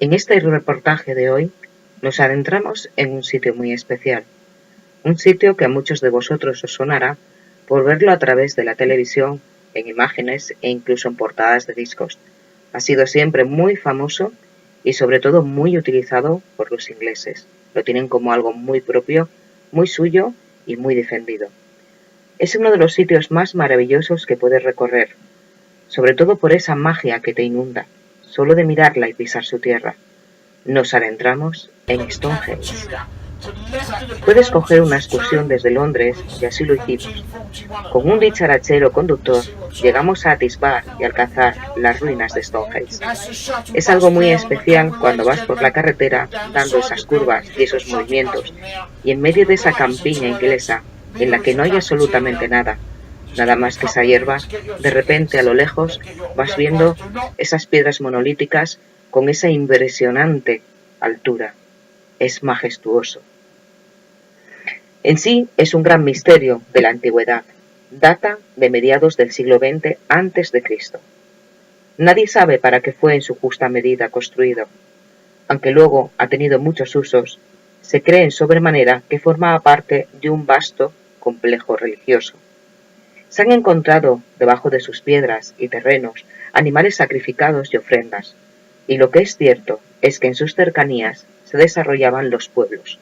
En este reportaje de hoy nos adentramos en un sitio muy especial, un sitio que a muchos de vosotros os sonará por verlo a través de la televisión, en imágenes e incluso en portadas de discos. Ha sido siempre muy famoso y sobre todo muy utilizado por los ingleses. Lo tienen como algo muy propio, muy suyo y muy defendido. Es uno de los sitios más maravillosos que puedes recorrer, sobre todo por esa magia que te inunda, solo de mirarla y pisar su tierra. Nos adentramos en Stonehenge. Puedes coger una excursión desde Londres y así lo hicimos. Con un dicharachero conductor llegamos a atisbar y alcanzar las ruinas de Stonehenge. Es algo muy especial cuando vas por la carretera dando esas curvas y esos movimientos y en medio de esa campiña inglesa en la que no hay absolutamente nada, nada más que esa hierba, de repente a lo lejos vas viendo esas piedras monolíticas con esa impresionante altura. Es majestuoso. En sí es un gran misterio de la antigüedad. Data de mediados del siglo XX a.C. Nadie sabe para qué fue en su justa medida construido. Aunque luego ha tenido muchos usos, se cree en sobremanera que formaba parte de un vasto complejo religioso. Se han encontrado debajo de sus piedras y terrenos animales sacrificados y ofrendas, y lo que es cierto es que en sus cercanías se desarrollaban los pueblos.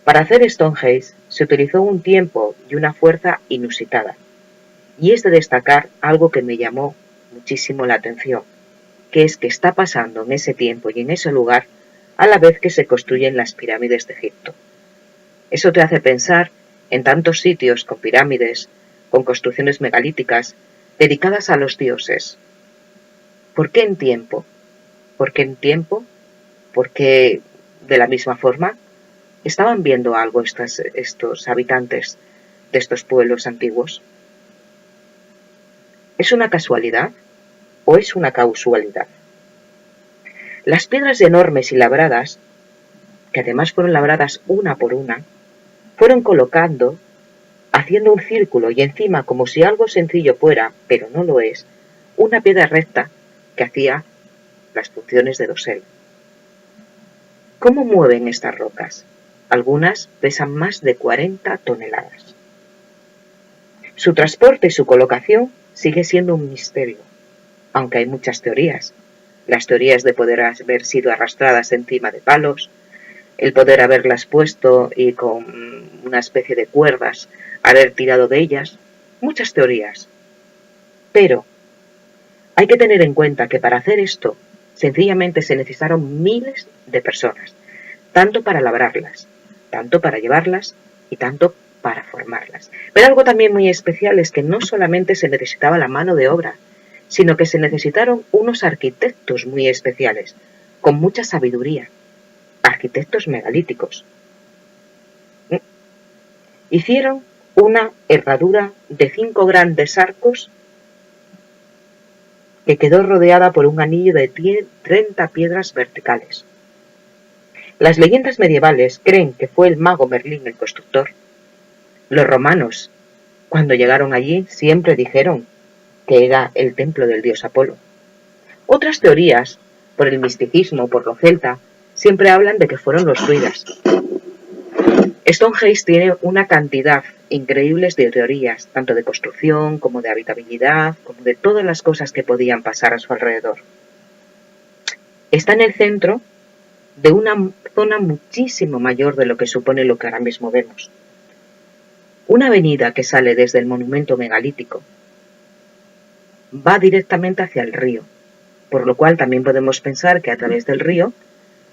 Para hacer Stonehenge se utilizó un tiempo y una fuerza inusitada, y es de destacar algo que me llamó muchísimo la atención, que es que está pasando en ese tiempo y en ese lugar a la vez que se construyen las pirámides de Egipto. Eso te hace pensar en tantos sitios con pirámides, con construcciones megalíticas, dedicadas a los dioses. ¿Por qué en tiempo? ¿Por qué en tiempo? Porque de la misma forma estaban viendo algo estos habitantes de estos pueblos antiguos. ¿Es una casualidad o es una causalidad? Las piedras enormes y labradas, que además fueron labradas una por una, fueron colocando, haciendo un círculo y encima, como si algo sencillo fuera, pero no lo es, una piedra recta que hacía las funciones de dosel. ¿Cómo mueven estas rocas? Algunas pesan más de 40 toneladas. Su transporte y su colocación sigue siendo un misterio, aunque hay muchas teorías. Las teorías de poder haber sido arrastradas encima de palos, el poder haberlas puesto y con una especie de cuerdas haber tirado de ellas, muchas teorías. Pero hay que tener en cuenta que para hacer esto, sencillamente se necesitaron miles de personas, tanto para labrarlas, tanto para llevarlas y tanto para formarlas. Pero algo también muy especial es que no solamente se necesitaba la mano de obra, sino que se necesitaron unos arquitectos muy especiales, con mucha sabiduría, arquitectos megalíticos. Hicieron una herradura de 5 grandes arcos que quedó rodeada por un anillo de 30 piedras verticales. Las leyendas medievales creen que fue el mago Merlín el constructor. Los romanos, cuando llegaron allí, siempre dijeron que era el templo del dios Apolo. Otras teorías, por el misticismo, por lo celta, siempre hablan de que fueron los druidas. Stonehenge tiene una cantidad increíble de teorías, tanto de construcción como de habitabilidad, como de todas las cosas que podían pasar a su alrededor. Está en el centro de una zona muchísimo mayor de lo que supone lo que ahora mismo vemos. Una avenida que sale desde el monumento megalítico va directamente hacia el río, por lo cual también podemos pensar que a través del río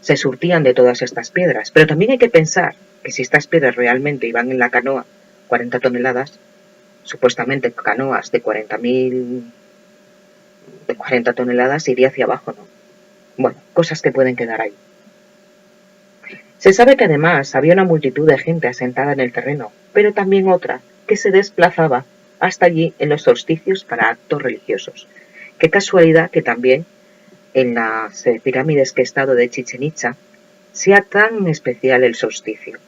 se surtían de todas estas piedras. Pero también hay que pensar que si estas piedras realmente iban en la canoa 40 toneladas, supuestamente canoas de 40 toneladas, iría hacia abajo, ¿no? Bueno, cosas que pueden quedar ahí. Se sabe que además había una multitud de gente asentada en el terreno, pero también otra que se desplazaba hasta allí en los solsticios para actos religiosos. Qué casualidad que también en las pirámides que he estado de Chichén Itzá sea tan especial el solsticio.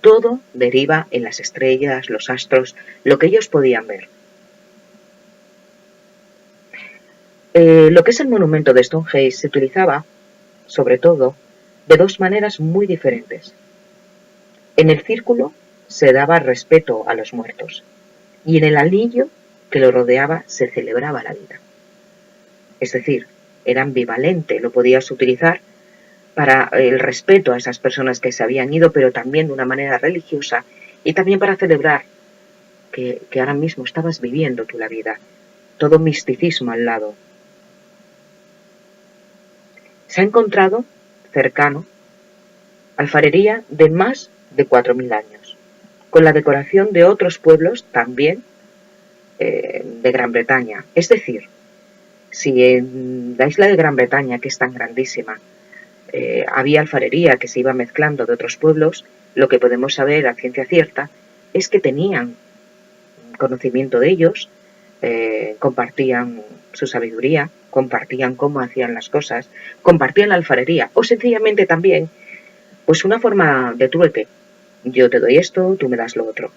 Todo deriva en las estrellas, los astros, lo que ellos podían ver. Lo que es el monumento de Stonehenge se utilizaba, sobre todo, de dos maneras muy diferentes. En el círculo se daba respeto a los muertos y en el anillo que lo rodeaba se celebraba la vida. Es decir, era ambivalente, lo podías utilizar para el respeto a esas personas que se habían ido, pero también de una manera religiosa y también para celebrar que ahora mismo estabas viviendo tú la vida. Todo misticismo al lado. Se ha encontrado cercano alfarería de más de 4.000 años, con la decoración de otros pueblos también de Gran Bretaña. Es decir, si en la isla de Gran Bretaña, que es tan grandísima, había alfarería que se iba mezclando de otros pueblos, lo que podemos saber a ciencia cierta es que tenían conocimiento de ellos, compartían su sabiduría, compartían cómo hacían las cosas, compartían la alfarería o sencillamente también pues una forma de trueque. Yo te doy esto, tú me das lo otro.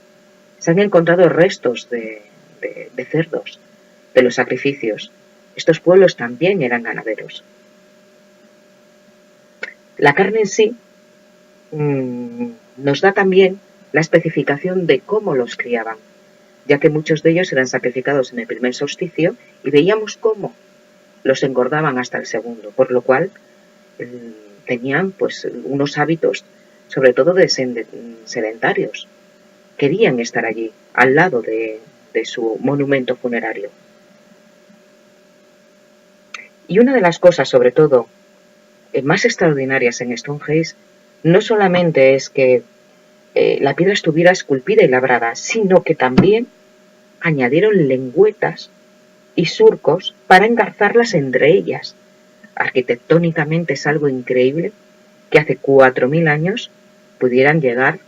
Se han encontrado restos de cerdos, de los sacrificios. Estos pueblos también eran ganaderos. La carne en sí nos da también la especificación de cómo los criaban, ya que muchos de ellos eran sacrificados en el primer solsticio y veíamos cómo los engordaban hasta el segundo, por lo cual tenían pues unos hábitos sobre todo de sedentarios. Querían estar allí, al lado de su monumento funerario. Y una de las cosas, sobre todo, más extraordinarias en Stonehenge, no solamente es que la piedra estuviera esculpida y labrada, sino que también añadieron lengüetas y surcos para engarzarlas entre ellas. Arquitectónicamente es algo increíble que hace 4.000 años pudieran llegar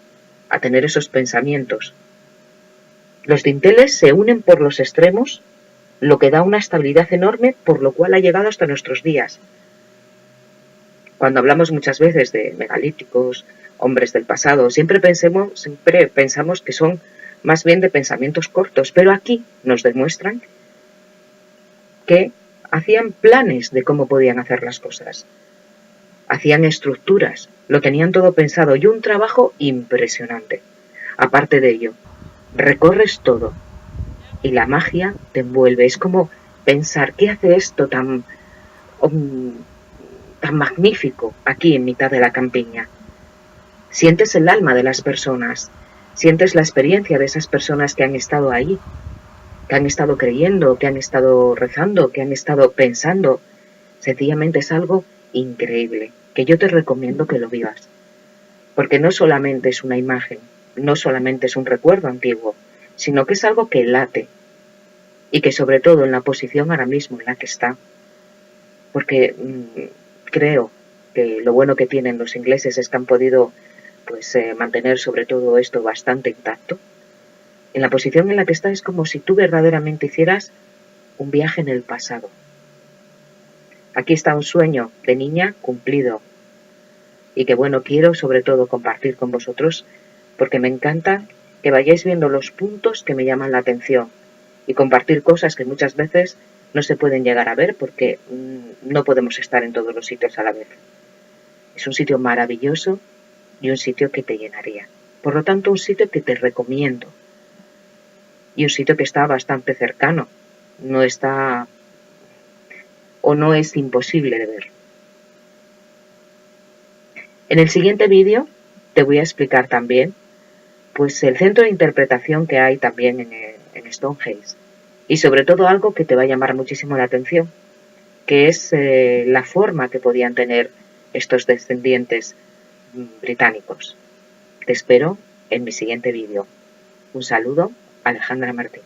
a tener esos pensamientos. Los dinteles se unen por los extremos, lo que da una estabilidad enorme, por lo cual ha llegado hasta nuestros días. Cuando hablamos muchas veces de megalíticos, hombres del pasado, siempre pensamos que son más bien de pensamientos cortos, pero aquí nos demuestran que hacían planes de cómo podían hacer las cosas. Hacían estructuras, lo tenían todo pensado y un trabajo impresionante. Aparte de ello, recorres todo y la magia te envuelve. Es como pensar, ¿qué hace esto tan magnífico aquí en mitad de la campiña? Sientes el alma de las personas, sientes la experiencia de esas personas que han estado ahí, que han estado creyendo, que han estado rezando, que han estado pensando. Sencillamente es algo increíble, que yo te recomiendo que lo vivas. Porque no solamente es una imagen, no solamente es un recuerdo antiguo, sino que es algo que late. Y que sobre todo en la posición ahora mismo en la que está, porque creo que lo bueno que tienen los ingleses es que han podido pues mantener sobre todo esto bastante intacto. En la posición en la que está es como si tú verdaderamente hicieras un viaje en el pasado. Aquí está un sueño de niña cumplido y que bueno, quiero sobre todo compartir con vosotros porque me encanta que vayáis viendo los puntos que me llaman la atención y compartir cosas que muchas veces no se pueden llegar a ver porque no podemos estar en todos los sitios a la vez. Es un sitio maravilloso y un sitio que te llenaría. Por lo tanto, un sitio que te recomiendo y un sitio que está bastante cercano. No está o no es imposible de ver. En el siguiente vídeo te voy a explicar también pues el centro de interpretación que hay también en Stonehenge y sobre todo algo que te va a llamar muchísimo la atención, que es la forma que podían tener estos descendientes británicos. Te espero en mi siguiente vídeo. Un saludo, Alejandra Martín.